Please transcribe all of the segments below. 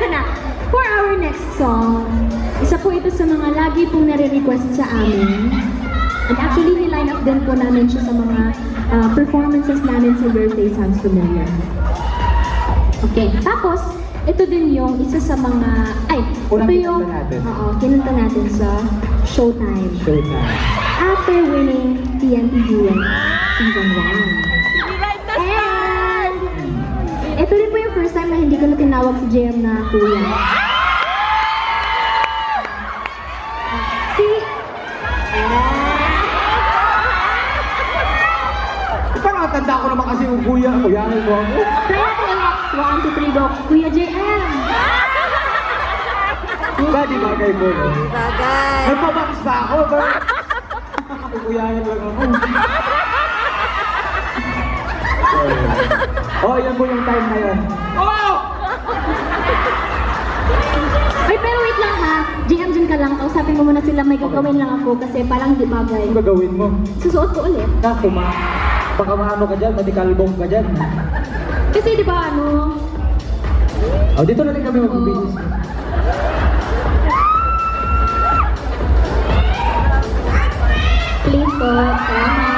Ito na. For our next song, isa po ito sa mga lagi pong nare-request sa amin. And actually, niline up din po namin siya sa mga performances namin sa Your Face Sounds Familiar. Okay, tapos, ito din yung isa sa mga, Unang ito yung, kinanta natin. kinanta natin sa Showtime. Showtime. After winning TNT Duet Season 1. And, ito rin po yung first time na hindi ko na tinawag si JM na kuya. Si, Parang tanda ko naman kasi yung kuya mo ako. try natin ulit. 1, 2, 3, go. Kuya JM. Ba, di bagay ko. Bagay. Nagpabakis ba ako? Kukuyahin lang ako. Oh, yan po yung time na yun. Oh! Ay, pero wait lang ha. JM, dyan ka lang. Kausapin mo muna sila. May gagawin lang ako kasi parang di bagay. Ano gagawin mo? Susuot ko ulit. Baka maano ka dyan, madikalbong ka dyan. Kasi di ba ano, Oh, dito na rin kami mag-business. please po, salamat.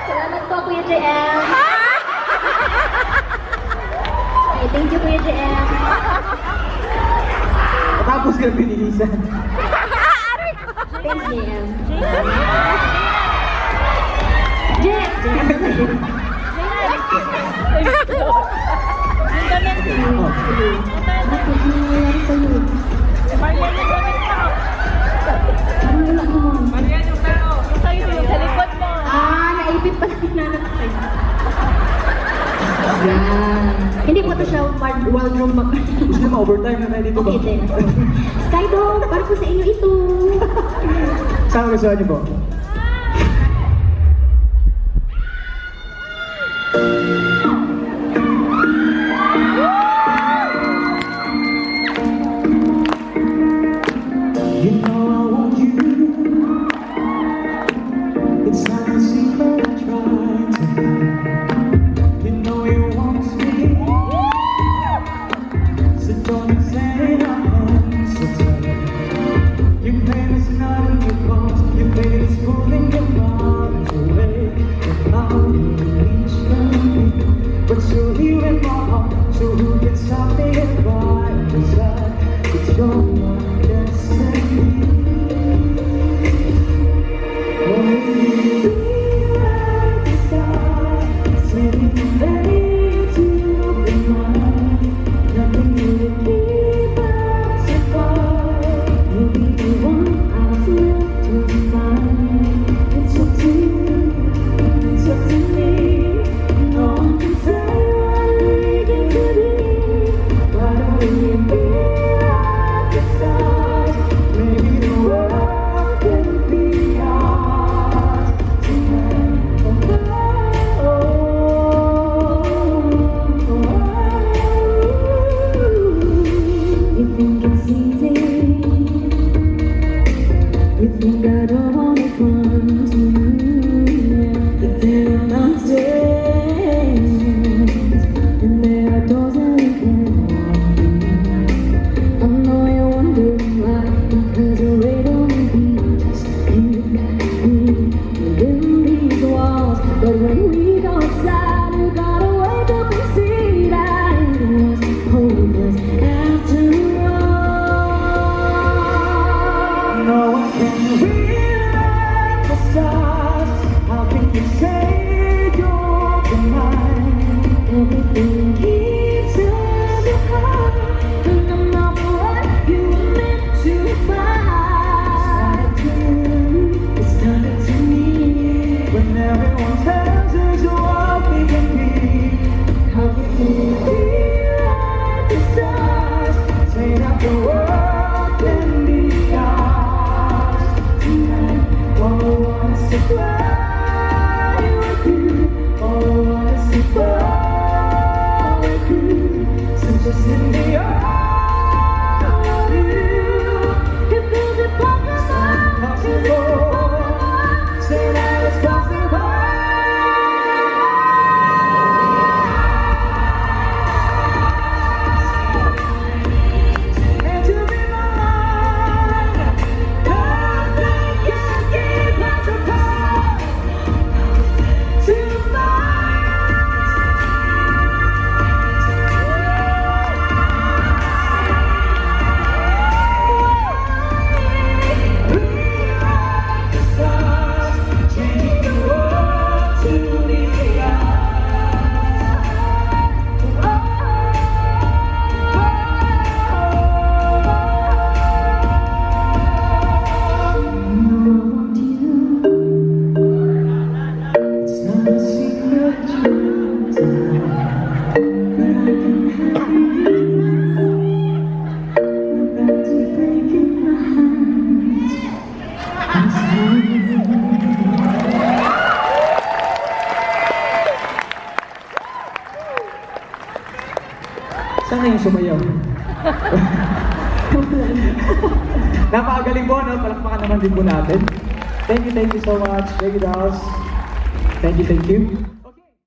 Salamat po, Kuya JM. Okay, thank you, Kuya JM. Tapos ka pinilisan. Thanks, JM. JM! Bakit? Ano nangyayari sa'yo? Ano wala naman? Naipit pa lang nanatay. Yan. Hindi po ito siya wardrobe bag. Gusto mo overtime na tayo dito ba? Okay, then. Skydog, para po sa inyo ito. Saan gusto niyo po? You know I want you. It's not easy but I try to. You know you want me. So don't say I'm so tired. You pain is not in your cause. Your pain is pulling your heart away. And now you reach me, but you're here in my heart. So who can stop me if I desire? It's your destiny. Sana yung sumayaw. Napakagaling po, no? Palakpakan naman din po natin. Thank you so much. Thank you, dolls. Thank you.